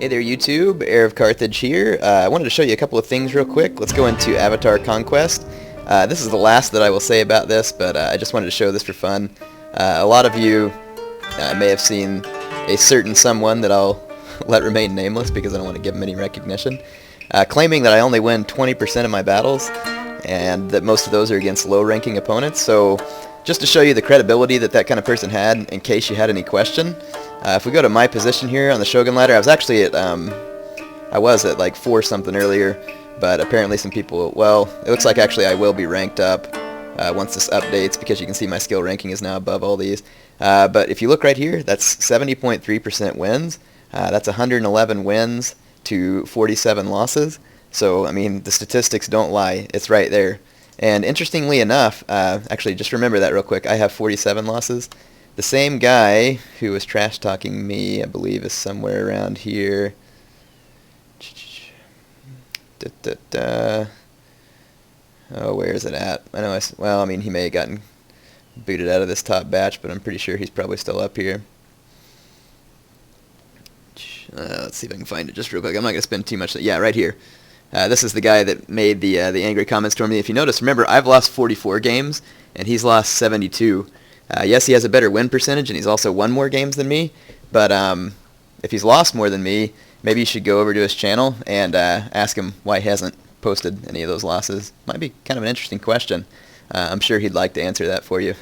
Hey there YouTube, Heir of Carthage here. I wanted to show you a couple of things real quick. Let's go into Avatar Conquest. This is the last that I will say about this, but I just wanted to show this for fun. A lot of you may have seen a certain someone that I'll let remain nameless because I don't want to give him any recognition, claiming that I only win 20% of my battles and that most of those are against low-ranking opponents. So just to show you the credibility that that kind of person had, in case you had any question, if we go to my position here on the Shogun ladder, I was actually at, I was at like 4 something earlier, but apparently some people, well, it looks like actually I will be ranked up once this updates, because you can see my skill ranking is now above all these. But if you look right here, that's 70.3% wins. That's 111 wins to 47 losses. So, I mean, the statistics don't lie. It's right there. And interestingly enough, actually, just remember that real quick. I have 47 losses. The same guy who was trash-talking me, I believe, is somewhere around here. Oh, where is it at? I know. Well, I mean, he may have gotten booted out of this top batch, but I'm pretty sure he's probably still up here. Let's see if I can find it just real quick. I'm not going to spend too much. Yeah, right here. This is the guy that made the angry comments toward me. If you notice, remember, I've lost 44 games, and he's lost 72. Yes, he has a better win percentage, and he's also won more games than me, but if he's lost more than me, maybe you should go over to his channel and ask him why he hasn't posted any of those losses. Might be kind of an interesting question. I'm sure he'd like to answer that for you.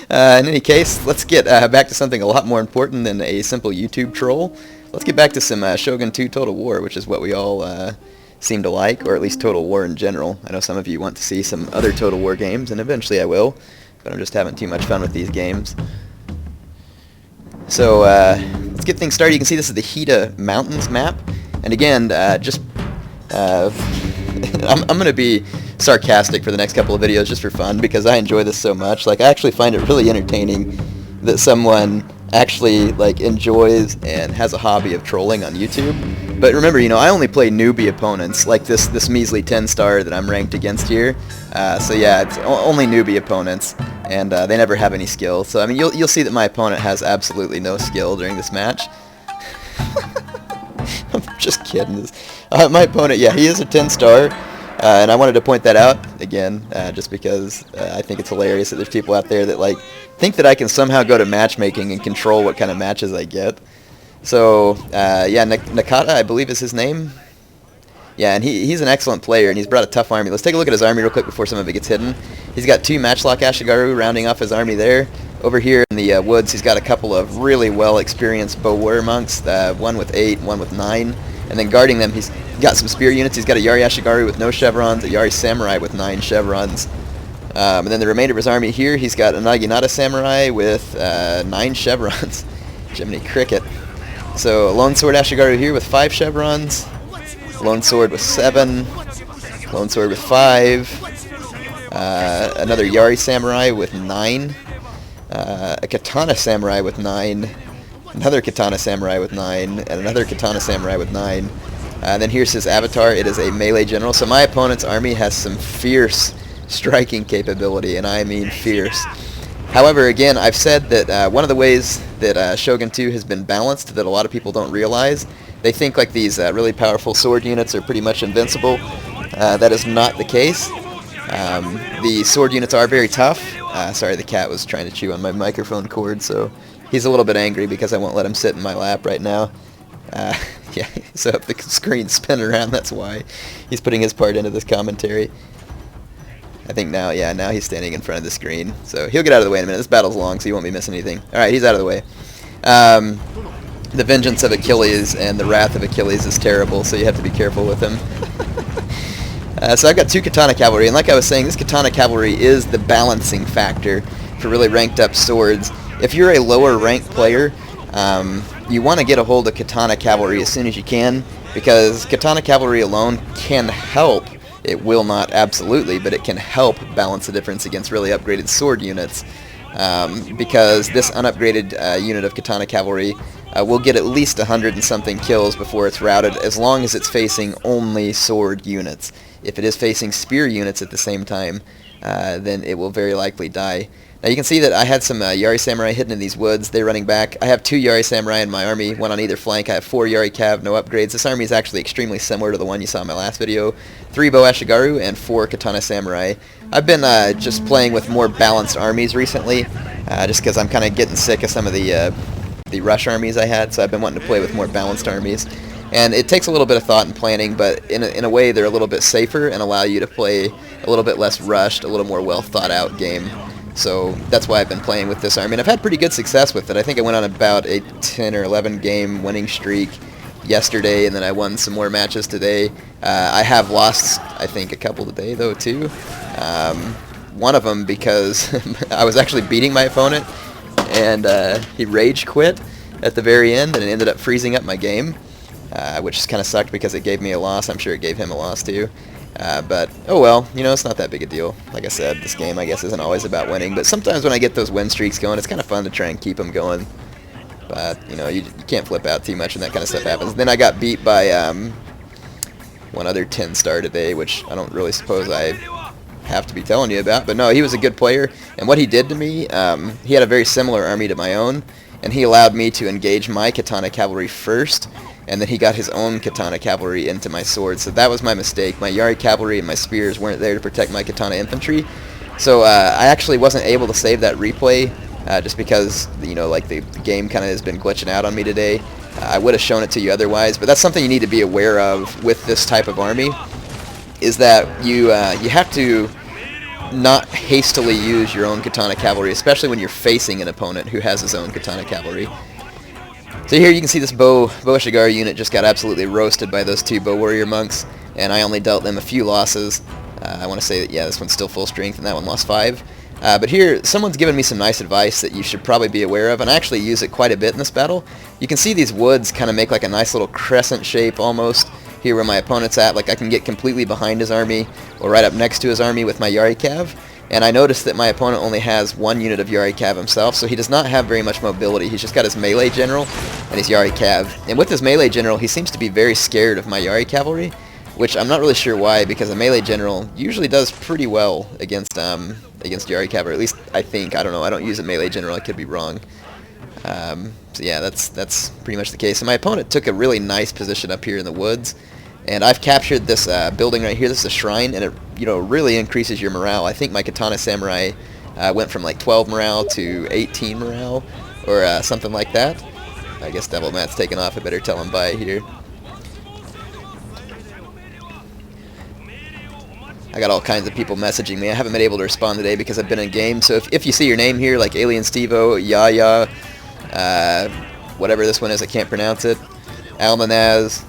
In any case, let's get back to something a lot more important than a simple YouTube troll. Let's get back to some Shogun 2 Total War, which is what we all seem to like, or at least Total War in general. I know some of you want to see some other Total War games, and eventually I will, but I'm just having too much fun with these games. So let's get things started. You can see this is the Hida Mountains map, and again, I'm going to be sarcastic for the next couple of videos just for fun, because I enjoy this so much. Like, I actually find it really entertaining that someone actually like enjoys and has a hobby of trolling on YouTube. But remember, you know, I only play newbie opponents, like this measly 10-star that I'm ranked against here. So yeah, it's only newbie opponents, and they never have any skill. So I mean, you'll see that my opponent has absolutely no skill during this match. I'm just kidding. My opponent, yeah, he is a 10-star. And I wanted to point that out again, just because I think it's hilarious that there's people out there that like think that I can somehow go to matchmaking and control what kind of matches I get. So yeah, Nakata, I believe is his name. Yeah, and he's an excellent player, and he's brought a tough army. Let's take a look at his army real quick before some of it gets hidden. He's got 2 Matchlock Ashigaru rounding off his army there. Over here in the woods, he's got a couple of really well-experienced bow warrior monks, one with 8, one with 9. And then guarding them, he's got some spear units. He's got a Yari Ashigaru with no chevrons, a Yari Samurai with 9 chevrons. And then the remainder of his army here, he's got a Naginata Samurai with 9 chevrons. Jiminy Cricket. So a Lone Sword Ashigaru here with 5 chevrons. Lone Sword with 7. Lone Sword with 5. Another Yari Samurai with 9. A Katana Samurai with 9. Another Katana Samurai with 9, and another Katana Samurai with 9. Then here's his avatar. It is a melee general. So my opponent's army has some fierce striking capability, and I mean fierce. However, again, I've said that one of the ways that Shogun 2 has been balanced that a lot of people don't realize, they think like these really powerful sword units are pretty much invincible. That is not the case. The sword units are very tough. Sorry, the cat was trying to chew on my microphone cord, so he's a little bit angry because I won't let him sit in my lap right now. Yeah, so if the screen's spinning around, that's why. He's putting his part into this commentary. I think now, yeah, now he's standing in front of the screen. So he'll get out of the way in a minute. This battle's long, so you won't be missing anything. Alright, he's out of the way. The vengeance of Achilles and the wrath of Achilles is terrible, so you have to be careful with him. So I've got 2 Katana Cavalry, and like I was saying, this Katana Cavalry is the balancing factor for really ranked up swords. If you're a lower ranked player, you want to get a hold of Katana Cavalry as soon as you can, because Katana Cavalry alone can help. It will not absolutely, but it can help balance the difference against really upgraded sword units, because this unupgraded unit of Katana Cavalry will get at least 100 and something kills before it's routed, as long as it's facing only sword units. If it is facing spear units at the same time, then it will very likely die. Now you can see that I had some Yari Samurai hidden in these woods. They're running back. I have 2 Yari Samurai in my army, one on either flank. I have 4 Yari Cav, no upgrades. This army is actually extremely similar to the one you saw in my last video. 3 Bo Ashigaru and 4 Katana Samurai. I've been just playing with more balanced armies recently, just because I'm kind of getting sick of some of the rush armies I had, so I've been wanting to play with more balanced armies. And it takes a little bit of thought and planning, but in a way they're a little bit safer and allow you to play a little bit less rushed, a little more well thought out game. So that's why I've been playing with this army, and I've had pretty good success with it. I think I went on about a 10 or 11 game winning streak yesterday, and then I won some more matches today. I have lost, I think, a couple today, though, too. One of them because I was actually beating my opponent, and he rage quit at the very end, and it ended up freezing up my game, which kind of sucked because it gave me a loss. I'm sure it gave him a loss, too. But, oh well, you know, it's not that big a deal. Like I said, this game, I guess, isn't always about winning. But sometimes when I get those win streaks going, it's kind of fun to try and keep them going. But, you know, you can't flip out too much when that kind of stuff happens. Then I got beat by one other 10-star today, which I don't really suppose I have to be telling you about. But no, he was a good player. And what he did to me, he had a very similar army to my own. And he allowed me to engage my Katana Cavalry first. And then he got his own Katana Cavalry into my sword. So that was my mistake. My Yari Cavalry and my spears weren't there to protect my Katana Infantry. So I actually wasn't able to save that replay just because, you know, like the game kind of has been glitching out on me today. I would have shown it to you otherwise. But that's something you need to be aware of with this type of army, is that you have to not hastily use your own Katana Cavalry, especially when you're facing an opponent who has his own Katana Cavalry. So here you can see this Bo Ashigaru unit just got absolutely roasted by those 2 Bo Warrior Monks, and I only dealt them a few losses. I want to say that, yeah, this one's still full strength, and that one lost 5. But here, someone's given me some nice advice that you should probably be aware of, and I actually use it quite a bit in this battle. You can see these woods kind of make like a nice little crescent shape almost, here where my opponent's at. Like I can get completely behind his army, or right up next to his army with my Yari Cav. And I noticed that my opponent only has 1 unit of Yari Cav himself, so he does not have very much mobility. He's just got his melee general and his Yari Cav. And with his melee general, he seems to be very scared of my Yari Cavalry, which I'm not really sure why, because a melee general usually does pretty well against Yari Cavalry. At least I think. I don't know. I don't use a melee general. I could be wrong. So yeah, that's pretty much the case. And my opponent took a really nice position up here in the woods. And I've captured this building right here. This is a shrine, and it, you know, really increases your morale. I think my Katana Samurai went from like 12 morale to 18 morale, or something like that. I guess Devil Matt's taken off. I better tell him bye here. I got all kinds of people messaging me. I haven't been able to respond today because I've been in game. So if you see your name here, like Alien Stevo, Yaya, whatever this one is, I can't pronounce it, Almanaz,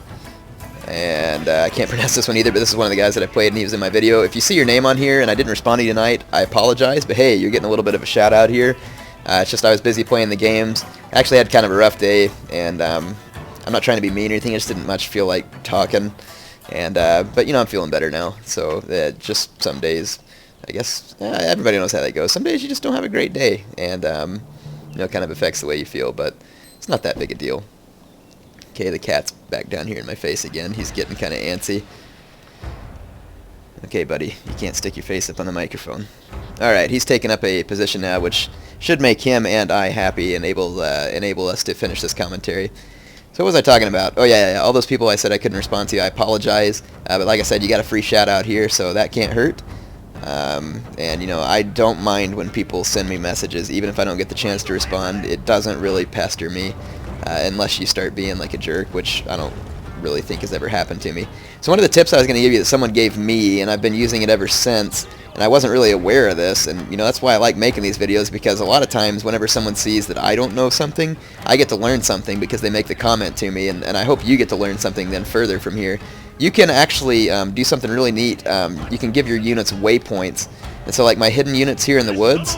and I can't pronounce this one either, but this is one of the guys that I played and he was in my video. If you see your name on here and I didn't respond to you tonight, I apologize, but hey, you're getting a little bit of a shout out here. It's just I was busy playing the games. I actually had kind of a rough day, and I'm not trying to be mean or anything, I just didn't much feel like talking. And but you know, I'm feeling better now, so just some days, I guess, everybody knows how that goes. Some days you just don't have a great day, and you know, it kind of affects the way you feel, but it's not that big a deal. Okay, the cat's back down here in my face again. He's getting kind of antsy. Okay, buddy, you can't stick your face up on the microphone. Alright, he's taken up a position now, which should make him and I happy and enable us to finish this commentary. So what was I talking about? Oh yeah, all those people I said I couldn't respond to, I apologize. But like I said, you got a free shout out here, so that can't hurt. And you know, I don't mind when people send me messages, even if I don't get the chance to respond. It doesn't really pester me. Unless you start being like a jerk, which I don't really think has ever happened to me. So one of the tips I was going to give you that someone gave me, and I've been using it ever since, and I wasn't really aware of this, and you know, that's why I like making these videos, because a lot of times whenever someone sees that I don't know something, I get to learn something because they make the comment to me, and I hope you get to learn something then further from here. You can actually do something really neat. You can give your units waypoints. And so like my hidden units here in the woods,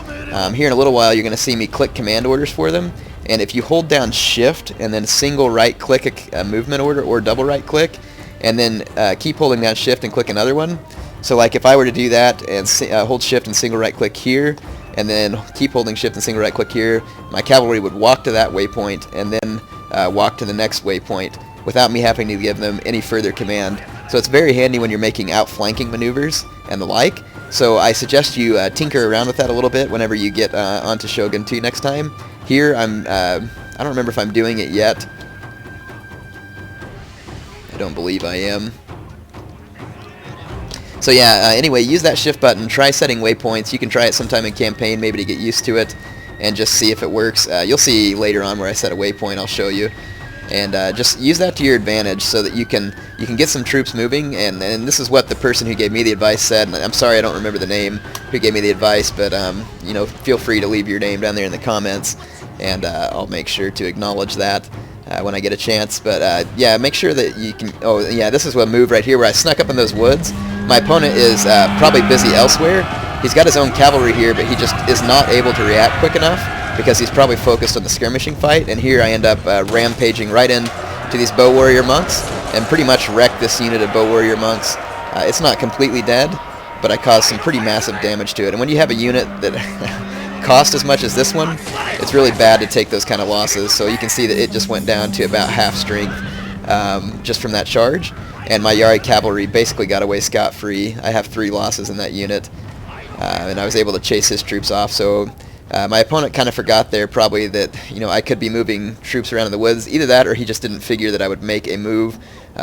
here in a little while you're going to see me click command orders for them. And if you hold down shift and then single right click a movement order, or double right click, and then keep holding down shift and click another one. So like if I were to do that and hold shift and single right click here, and then keep holding shift and single right click here, my cavalry would walk to that waypoint and then walk to the next waypoint without me having to give them any further command. So it's very handy when you're making outflanking maneuvers and the like. So I suggest you tinker around with that a little bit whenever you get onto Shogun 2 next time. Here, I don't remember if I'm doing it yet. I don't believe I am. So yeah, anyway, use that shift button, try setting waypoints. You can try it sometime in campaign, maybe to get used to it, and just see if it works. You'll see later on where I set a waypoint, I'll show you. And just use that to your advantage so that you can get some troops moving. And this is what the person who gave me the advice said. And I'm sorry I don't remember the name who gave me the advice, but you know, feel free to leave your name down there in the comments, and I'll make sure to acknowledge that when I get a chance. But yeah, make sure that you can. Oh yeah, this is what move right here where I snuck up in those woods. My opponent is probably busy elsewhere. He's got his own cavalry here, but he just is not able to react quick enough, because he's probably focused on the skirmishing fight. And here I end up rampaging right in to these bow warrior monks and pretty much wreck this unit of bow warrior monks. It's not completely dead, but I caused some pretty massive damage to it. And when you have a unit that cost as much as this one, it's really bad to take those kind of losses. So you can see that it just went down to about half strength just from that charge. And my Yari cavalry basically got away scot-free. I have 3 losses in that unit, and I was able to chase his troops off. So my opponent kind of forgot there probably that, you know, I could be moving troops around in the woods. Either that, or he just didn't figure that I would make a move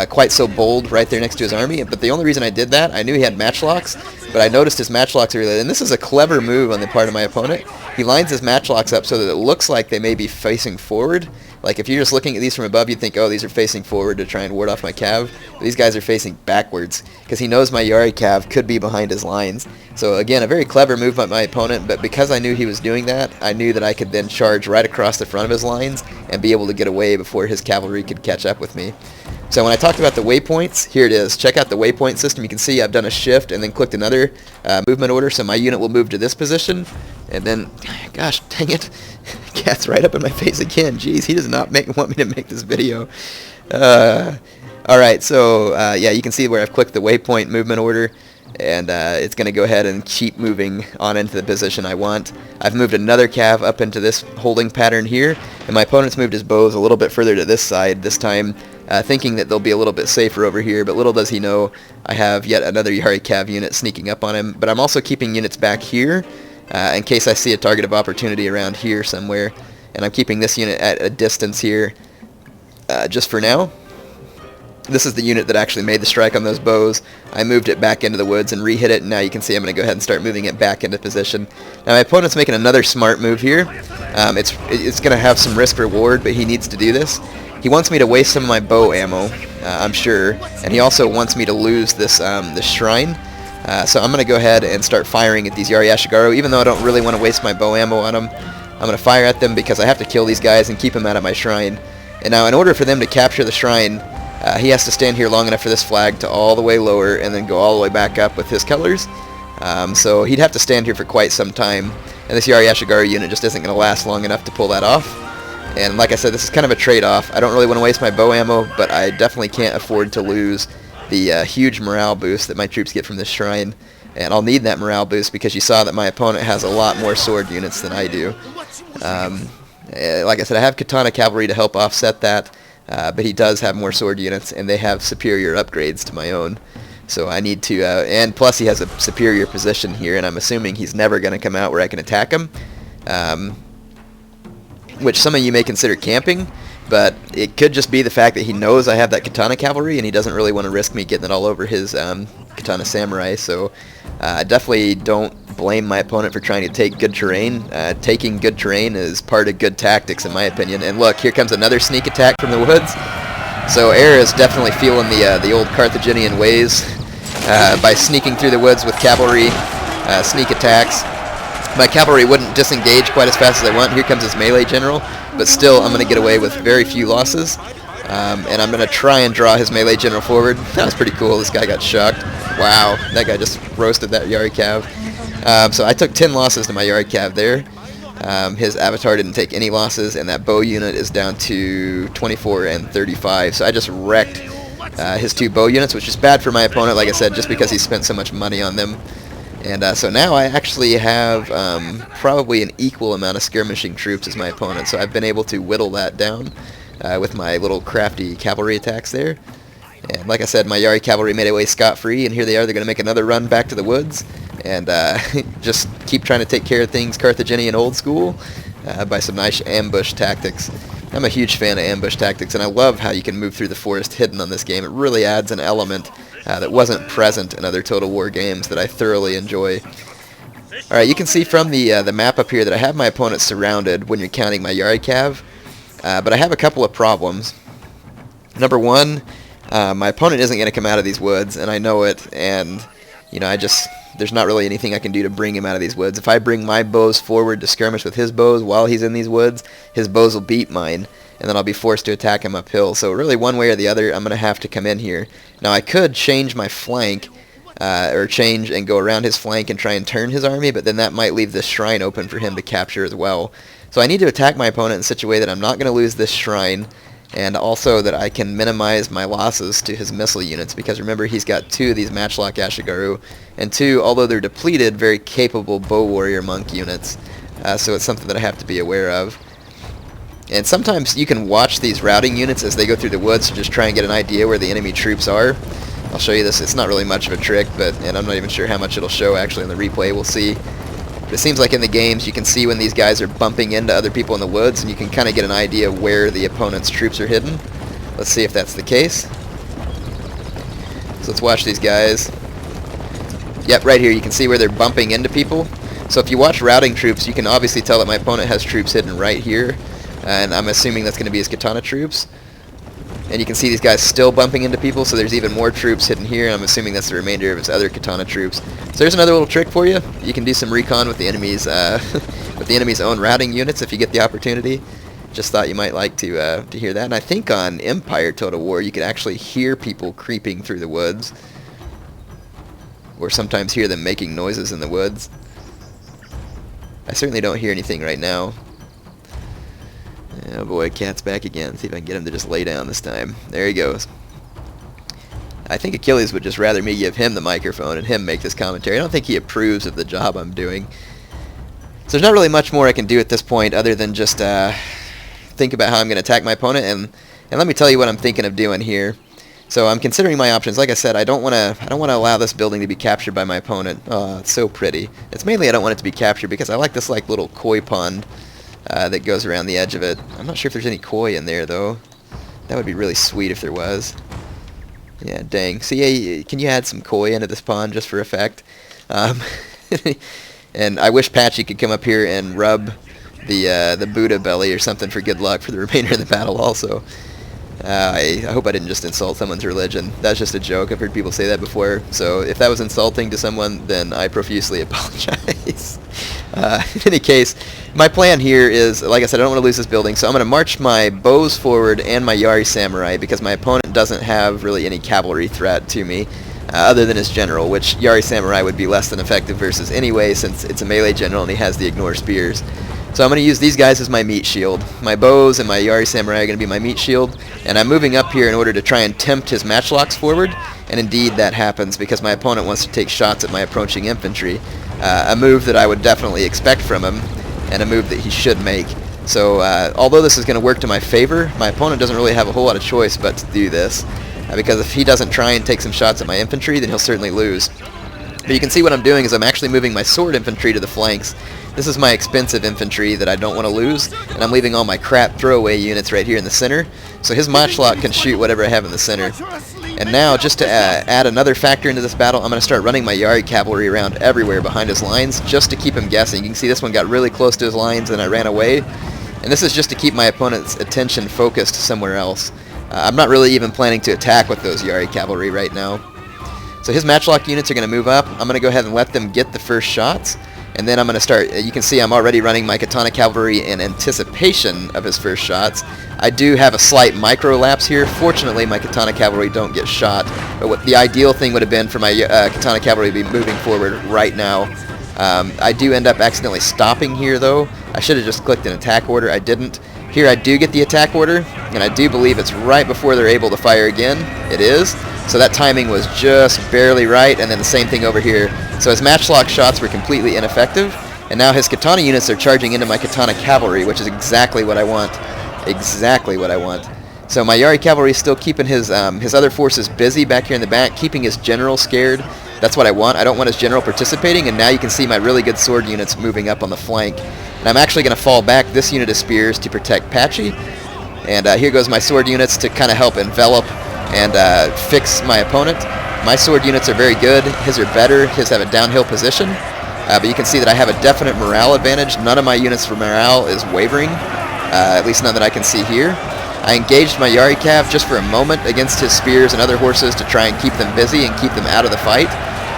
quite so bold right there next to his army. But the only reason I did that, I knew he had matchlocks, but I noticed his matchlocks earlier. And this is a clever move on the part of my opponent. He lines his matchlocks up so that it looks like they may be facing forward. Like if you're just looking at these from above, you'd think, oh, these are facing forward to try and ward off my cav. But these guys are facing backwards, because he knows my Yari cav could be behind his lines. So again, a very clever move by my opponent, but because I knew he was doing that, I knew that I could then charge right across the front of his lines and be able to get away before his cavalry could catch up with me. So when I talked about the waypoints, here it is. Check out the waypoint system. You can see I've done a shift and then clicked another movement order, so my unit will move to this position. And then, gosh, dang it, Cat's right up in my face again. Jeez, he does not want me to make this video. Alright, so yeah, you can see where I've clicked the waypoint movement order, and it's going to go ahead and keep moving on into the position I want. I've moved another cav up into this holding pattern here, and my opponent's moved his bows a little bit further to this side this time, thinking that they'll be a little bit safer over here, but little does he know I have yet another Yari cav unit sneaking up on him. But I'm also keeping units back here in case I see a target of opportunity around here somewhere, and I'm keeping this unit at a distance here just for now. This is the unit that actually made the strike on those bows. I moved it back into the woods and re-hit it, and now you can see I'm going to go ahead and start moving it back into position. Now my opponent's making another smart move here. It's going to have some risk-reward, but he needs to do this. He wants me to waste some of my bow ammo, I'm sure, and he also wants me to lose this shrine. So I'm going to go ahead and start firing at these Yari Ashigaru, even though I don't really want to waste my bow ammo on them. I'm going to fire at them because I have to kill these guys and keep them out of my shrine. And now in order for them to capture the shrine, he has to stand here long enough for this flag to all the way lower and then go all the way back up with his colors. So he'd have to stand here for quite some time, and this Yari Ashigaru unit just isn't going to last long enough to pull that off. And like I said, this is kind of a trade-off. I don't really want to waste my bow ammo, but I definitely can't afford to lose the huge morale boost that my troops get from this shrine. And I'll need that morale boost because you saw that my opponent has a lot more sword units than I do. Like I said, I have katana cavalry to help offset that, but he does have more sword units, and they have superior upgrades to my own. So I need to, and plus he has a superior position here, and I'm assuming he's never going to come out where I can attack him. Which some of you may consider camping, but it could just be the fact that he knows I have that katana cavalry, and he doesn't really want to risk me getting it all over his katana samurai. So I definitely don't blame my opponent for trying to take good terrain. Taking good terrain is part of good tactics, in my opinion. And look, here comes another sneak attack from the woods. So Air is definitely feeling the old Carthaginian ways by sneaking through the woods with cavalry sneak attacks. My cavalry wouldn't disengage quite as fast as I want. Here comes his melee general, but still I'm going to get away with very few losses. And I'm going to try and draw his melee general forward. That was pretty cool. This guy got shocked. Wow, that guy just roasted that Yari cav. So I took 10 losses to my Yari cav there. His avatar didn't take any losses, and that bow unit is down to 24 and 35. So I just wrecked his 2 bow units, which is bad for my opponent, like I said, just because he spent so much money on them. And so now I actually have probably an equal amount of skirmishing troops as my opponent, so I've been able to whittle that down with my little crafty cavalry attacks there. And like I said, my Yari cavalry made away scot-free, and here they are. They're going to make another run back to the woods and just keep trying to take care of things Carthaginian old school by some nice ambush tactics. I'm a huge fan of ambush tactics, and I love how you can move through the forest hidden on this game. It really adds an element that wasn't present in other Total War games that I thoroughly enjoy. Alright, you can see from the map up here that I have my opponent surrounded when you're counting my Yari Cav, but I have a couple of problems. Number one, my opponent isn't going to come out of these woods, and I know it, and you know, there's not really anything I can do to bring him out of these woods. If I bring my bows forward to skirmish with his bows while he's in these woods, his bows will beat mine, and then I'll be forced to attack him uphill. So really, one way or the other, I'm going to have to come in here. Now, I could change my flank, or change and go around his flank and try and turn his army, but then that might leave this shrine open for him to capture as well. So I need to attack my opponent in such a way that I'm not going to lose this shrine, and also that I can minimize my losses to his missile units, because remember, he's got 2 of these Matchlock Ashigaru, and 2, although they're depleted, very capable bow warrior monk units. So it's something that I have to be aware of. And sometimes you can watch these routing units as they go through the woods to just try and get an idea where the enemy troops are. I'll show you this. It's not really much of a trick, and I'm not even sure how much it'll show actually in the replay. We'll see. But it seems like in the games you can see when these guys are bumping into other people in the woods, and you can kind of get an idea where the opponent's troops are hidden. Let's see if that's the case. So let's watch these guys. Yep, right here you can see where they're bumping into people. So if you watch routing troops, you can obviously tell that my opponent has troops hidden right here, and I'm assuming that's going to be his katana troops. And you can see these guys still bumping into people, so there's even more troops hidden here, and I'm assuming that's the remainder of his other katana troops. So there's another little trick for you. You can do some recon with the enemy's with the enemy's own routing units if you get the opportunity. Just thought you might like to hear that. And I think on Empire Total War you could actually hear people creeping through the woods, or sometimes hear them making noises in the woods. I certainly don't hear anything right now. Oh boy, Cat's back again. See if I can get him to just lay down this time. There he goes. I think Achilles would just rather me give him the microphone and him make this commentary. I don't think he approves of the job I'm doing. So there's not really much more I can do at this point other than just think about how I'm going to attack my opponent, and let me tell you what I'm thinking of doing here. So I'm considering my options. Like I said, I don't want to allow this building to be captured by my opponent. Oh, it's so pretty. It's mainly I don't want it to be captured because I like this like little koi pond that goes around the edge of it. I'm not sure if there's any koi in there though. That would be really sweet if there was. Yeah, dang. See, can you add some koi into this pond just for effect? And I wish Patchy could come up here and rub the Buddha belly or something for good luck for the remainder of the battle also. I hope I didn't just insult someone's religion. That's just a joke. I've heard people say that before. So if that was insulting to someone, then I profusely apologize. In any case, my plan here is, like I said, I don't want to lose this building, so I'm going to march my bows forward and my Yari Samurai because my opponent doesn't have really any cavalry threat to me other than his general, which Yari Samurai would be less than effective versus anyway since it's a melee general and he has the ignore spears. So I'm going to use these guys as my meat shield. My bows and my Yari Samurai are going to be my meat shield, and I'm moving up here in order to try and tempt his matchlocks forward, and indeed that happens because my opponent wants to take shots at my approaching infantry, a move that I would definitely expect from him, and a move that he should make. So although this is going to work to my favor, my opponent doesn't really have a whole lot of choice but to do this, because if he doesn't try and take some shots at my infantry, then he'll certainly lose. But you can see what I'm doing is I'm actually moving my sword infantry to the flanks. This is my expensive infantry that I don't want to lose, and I'm leaving all my crap throwaway units right here in the center, so his matchlock can shoot whatever I have in the center. And now, just to add another factor into this battle, I'm going to start running my Yari cavalry around everywhere behind his lines, just to keep him guessing. You can see this one got really close to his lines, and I ran away. And this is just to keep my opponent's attention focused somewhere else. I'm not really even planning to attack with those Yari cavalry right now. So his matchlock units are going to move up. I'm going to go ahead and let them get the first shots. And then I'm going to start, you can see I'm already running my katana cavalry in anticipation of his first shots. I do have a slight micro lapse here. Fortunately, my katana cavalry don't get shot. But what the ideal thing would have been for my katana cavalry to be moving forward right now. I do end up accidentally stopping here, though. I should have just clicked an attack order. I didn't. Here I do get the attack order, and I do believe it's right before they're able to fire again. It is. So that timing was just barely right, and then the same thing over here. So his matchlock shots were completely ineffective, and now his katana units are charging into my katana cavalry, which is exactly what I want. Exactly what I want. So my Yari cavalry is still keeping his other forces busy back here in the back, keeping his general scared. That's what I want. I don't want his general participating, and now you can see my really good sword units moving up on the flank. And I'm actually going to fall back this unit of spears to protect Patchy. And here goes my sword units to kind of help envelop and fix my opponent. My sword units are very good. His are better. His have a downhill position. But you can see that I have a definite morale advantage. None of my units for morale is wavering, at least none that I can see here. I engaged my Yari Cav just for a moment against his spears and other horses to try and keep them busy and keep them out of the fight.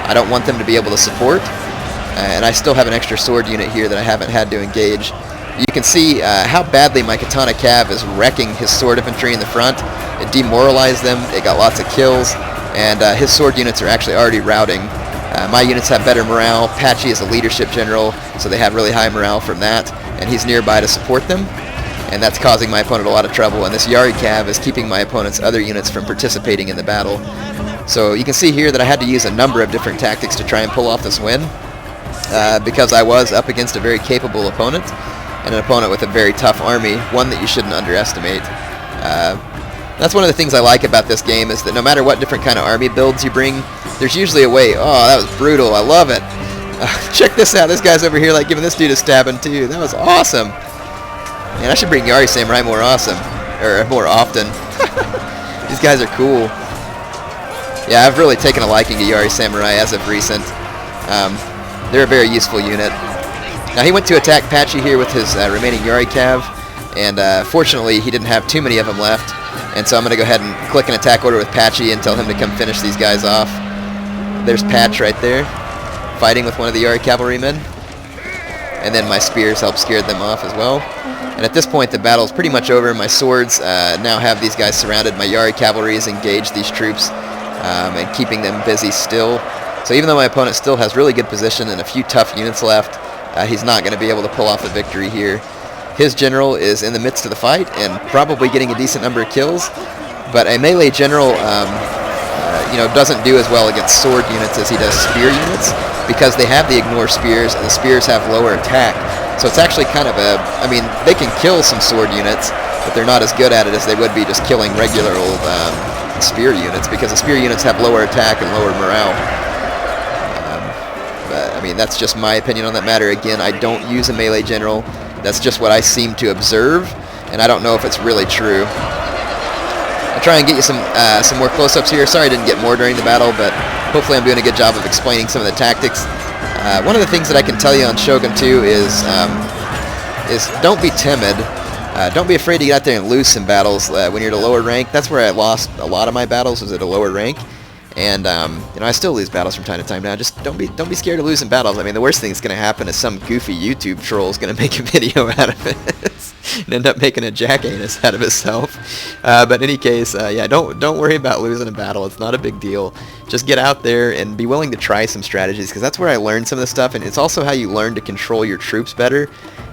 I don't want them to be able to support. And I still have an extra sword unit here that I haven't had to engage. You can see how badly my Katana Cav is wrecking his sword infantry in the front. It demoralized them, it got lots of kills, and his sword units are actually already routing. My units have better morale. Patchy is a leadership general, so they have really high morale from that, and he's nearby to support them. And that's causing my opponent a lot of trouble, and this Yari Cav is keeping my opponent's other units from participating in the battle. So you can see here that I had to use a number of different tactics to try and pull off this win, because I was up against a very capable opponent, and an opponent with a very tough army, one that you shouldn't underestimate. That's one of the things I like about this game, is that no matter what different kind of army builds you bring, there's usually a way. Oh, that was brutal, I love it. Check this out, this guy's over here like giving this dude a stabbing too. That was awesome. Man, I should bring Yari Samurai more often. These guys are cool. Yeah, I've really taken a liking to Yari Samurai as of recent. They're a very useful unit. Now he went to attack Patchy here with his remaining Yari Cav, and fortunately he didn't have too many of them left, and so I'm going to go ahead and click an attack order with Patchy and tell him to come finish these guys off. There's Patch right there, fighting with one of the Yari cavalrymen, and then my spears help scare them off as well. And at this point the battle is pretty much over. My swords now have these guys surrounded. My Yari cavalry has engaged these troops and keeping them busy still. So even though my opponent still has really good position and a few tough units left, he's not going to be able to pull off the victory here. His general is in the midst of the fight and probably getting a decent number of kills, but a melee general doesn't do as well against sword units as he does spear units, because they have the ignore spears, and the spears have lower attack. So it's actually kind of they can kill some sword units, but they're not as good at it as they would be just killing regular old spear units, because the spear units have lower attack and lower morale. But that's just my opinion on that matter. Again, I don't use a melee general. That's just what I seem to observe, and I don't know if it's really true. I'll try and get you some more close-ups here. Sorry I didn't get more during the battle, but hopefully I'm doing a good job of explaining some of the tactics. One of the things that I can tell you on Shogun 2 is don't be timid. Don't be afraid to get out there and lose some battles when you're at a lower rank. That's where I lost a lot of my battles, was at a lower rank. And I still lose battles from time to time now. Just don't be scared of losing battles. The worst thing that's going to happen is some goofy YouTube troll is going to make a video out of it and end up making a jackanus out of himself. But in any case, don't worry about losing a battle. It's not a big deal. Just get out there and be willing to try some strategies, because that's where I learned some of this stuff, and it's also how you learn to control your troops better.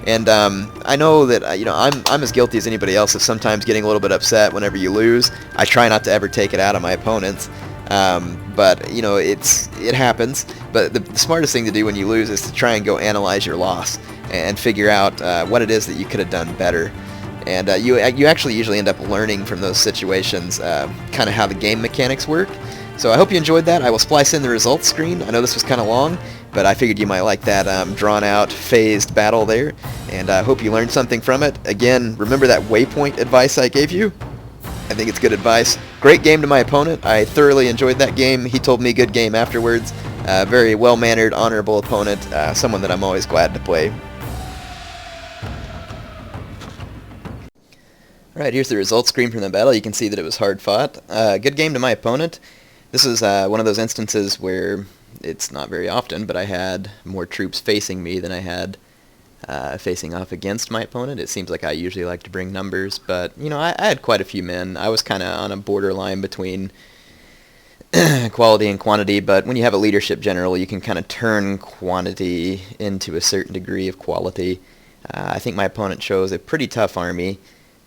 And I know that I'm as guilty as anybody else of sometimes getting a little bit upset whenever you lose. I try not to ever take it out on my opponents. But it happens. But the smartest thing to do when you lose is to try and go analyze your loss and figure out what it is that you could have done better. And you actually usually end up learning from those situations kind of how the game mechanics work. So I hope you enjoyed that. I will splice in the results screen. I know this was kind of long, but I figured you might like that drawn-out, phased battle there. And I hope you learned something from it. Again, remember that waypoint advice I gave you? I think it's good advice. Great game to my opponent. I thoroughly enjoyed that game. He told me good game afterwards. Very well-mannered, honorable opponent. Someone that I'm always glad to play. Alright, here's the results screen from the battle. You can see that it was hard fought. Good game to my opponent. This is one of those instances where it's not very often, but I had more troops facing me than I had facing off against my opponent. It seems like I usually like to bring numbers, but I had quite a few men. I was kind of on a borderline between quality and quantity, but when you have a leadership general, you can kind of turn quantity into a certain degree of quality. I think my opponent chose a pretty tough army,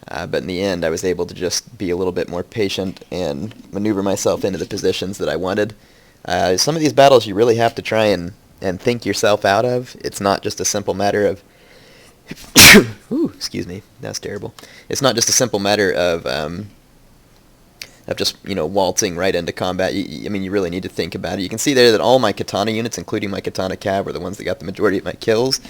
but in the end I was able to just be a little bit more patient and maneuver myself into the positions that I wanted. Some of these battles you really have to try and think yourself out of. It's not just a simple matter of ooh, excuse me, that's terrible. It's not just a simple matter of of just, waltzing right into combat. I mean, you really need to think about it. You can see there that all my katana units, including my katana cav, were the ones that got the majority of my kills.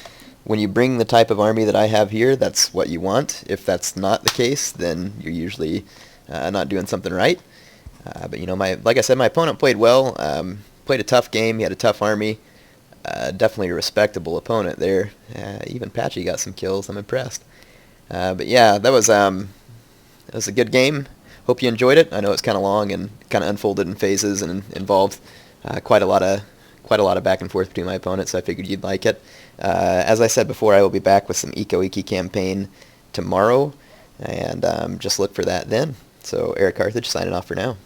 When you bring the type of army that I have here, that's what you want. If that's not the case, then you're usually not doing something right. But like I said, my opponent played well. Played a tough game. He had a tough army. Definitely a respectable opponent there. Even Patchy got some kills. I'm impressed. But yeah, that was a good game. Hope you enjoyed it. I know it's kind of long and kind of unfolded in phases and involved quite a lot of back and forth between my opponents. So I figured you'd like it. As I said before, I will be back with some Eco Iki campaign tomorrow, and just look for that then. So Eric Carthage signing off for now.